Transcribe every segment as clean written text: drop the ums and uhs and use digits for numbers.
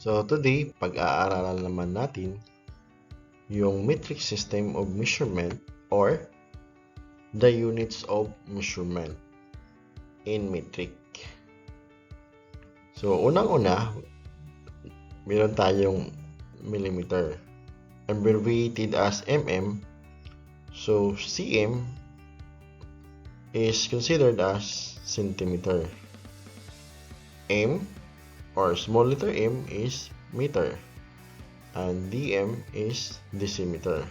So today, pag-aaralan naman natin yung metric system of measurement or the units of measurement in metric. So unang-una, meron tayong millimeter, abbreviated as mm. So cm is considered as centimeter. M or small letter m is meter. And dm is decimeter.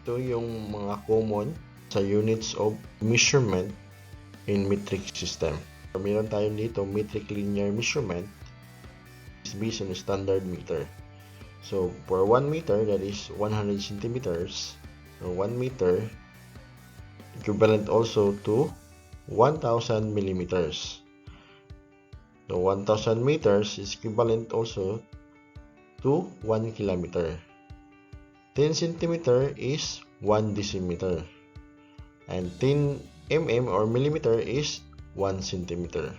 Ito yung mga common sa units of measurement in metric system. Meron tayo dito metric linear measurement is based on standard meter. So for 1 meter, that is 100 centimeters. So 1 meter equivalent also to 1000 millimeters. So 1000 meters is equivalent also to 1 kilometer. 10 centimeter is 1 decimeter. And 10 mm or millimeter is 1 centimeter.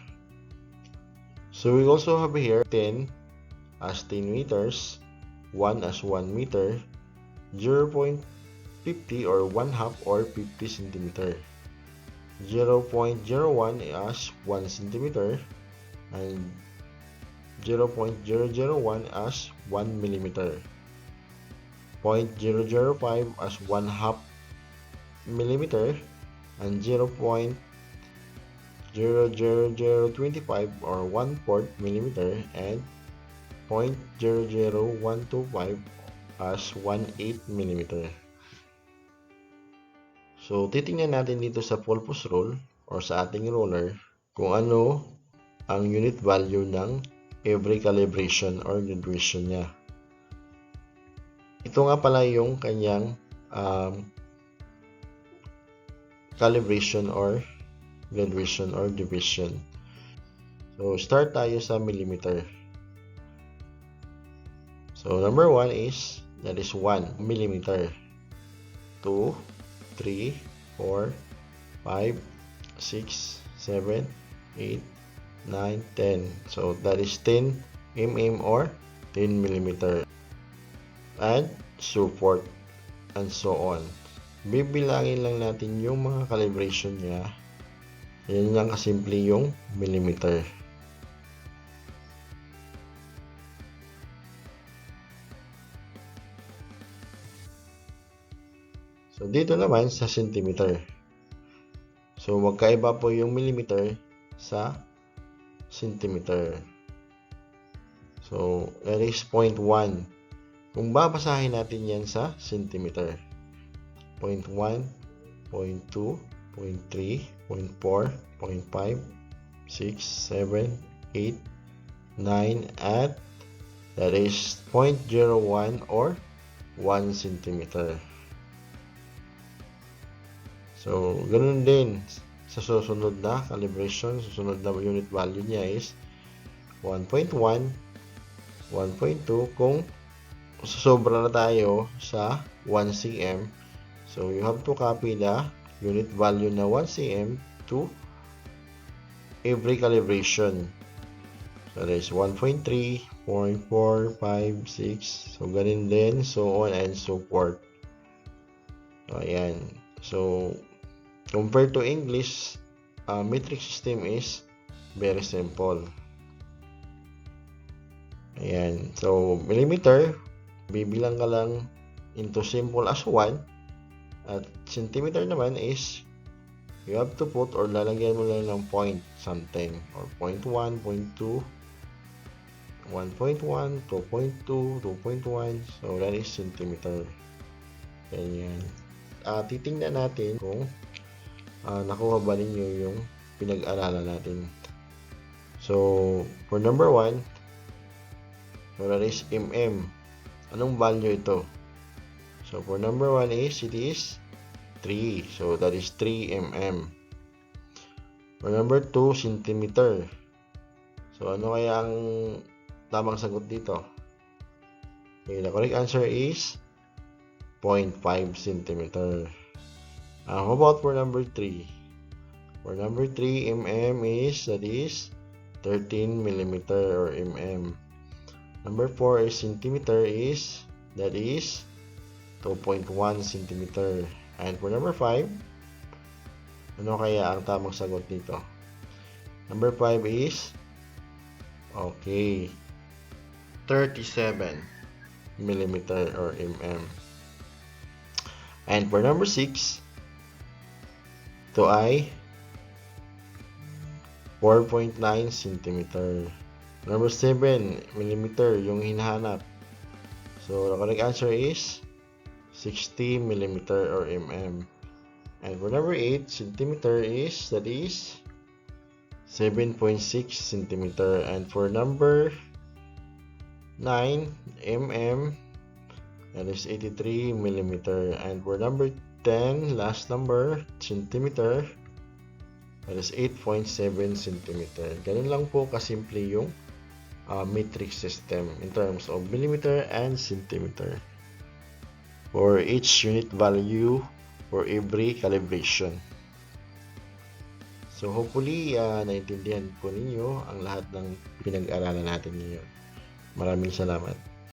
So we also have here 10 as 10 meters, 1 as 1 meter, 0.50 or 1 half or 50 centimeter, 0.01 as 1 centimeter, and 0.001 as 1 millimeter, 0.005 as 1 half millimeter, and 0.00025 or 1/4 millimeter, and 0.00125 as 1/8 millimeter. So titingnan natin dito sa pulpos rule or sa ating ruler kung ano ang unit value ng every calibration or graduation niya. Ito nga pala yung kanyang calibration or graduation or division. So start tayo sa millimeter. So number 1 is, that is 1 millimeter. 2, 3, 4, 5, 6, 7, 8, 9, 10. So that is 10 mm or 10 millimeter. And so forth and so on. Bibilangin lang natin yung mga calibration niya. Yan lang kasimple yung millimeter. So dito naman sa centimeter. So magkaiba po yung millimeter sa centimeter. So that is 0.1. Kung babasahin natin yan sa centimeter, 0.1, 0.2, 0.3, 0.4, 0.5, 6, 7, 8, 9, at that is 0.01 or 1 centimeter. So, ganun din sa susunod na calibration, susunod na unit value niya is 1.1, 1.2. Kung sobra na tayo sa 1 cm, so you have to copy the unit value na 1 cm to every calibration. So that is 1.3, 0.4, 5, 6. So ganun din, so on and so forth. So ayan. So compared to English, metric system is very simple. Ayan. So millimeter, bibilang ka lang into simple as 1. At centimeter naman is you have to put or lalagyan mo lang ng point something or 0.1, 0.2, 1.1, 2.2, 2.1. So that is centimeter. Ganyan. Titingnan natin kung nakuha ba ninyo yung pinag-aralan natin. So for number 1, so that is mm. Anong value ito? So for number 1 is, it is 3. So that is 3 mm. For number 2, centimeter. So ano kaya ang tamang sagot dito? Okay, the correct answer is 0.5 centimeter. How about for number 3? For number 3, mm is, that is 13 millimeter or mm. Number 4 is centimeter that is 2.1 centimeter. And for number 5, ano kaya ang tamang sagot dito? Number 5 is, okay, 37 millimeter or mm. And for number 6, ito ay 4.9 centimeter. Number 7 millimeter yung hinahanap. So, the correct answer is 60 millimeter or mm. And for number 8, centimeter that is 7.6 centimeter. And for number 9, mm, that is 83 millimeter. And for number 10, last number, centimeter, that is 8.7 centimeter. Ganun lang po kasimple yung metric system in terms of millimeter and centimeter for each unit value for every calibration. So hopefully, naintindihan po ninyo ang lahat ng pinag-aralan natin ngayon. Maraming salamat.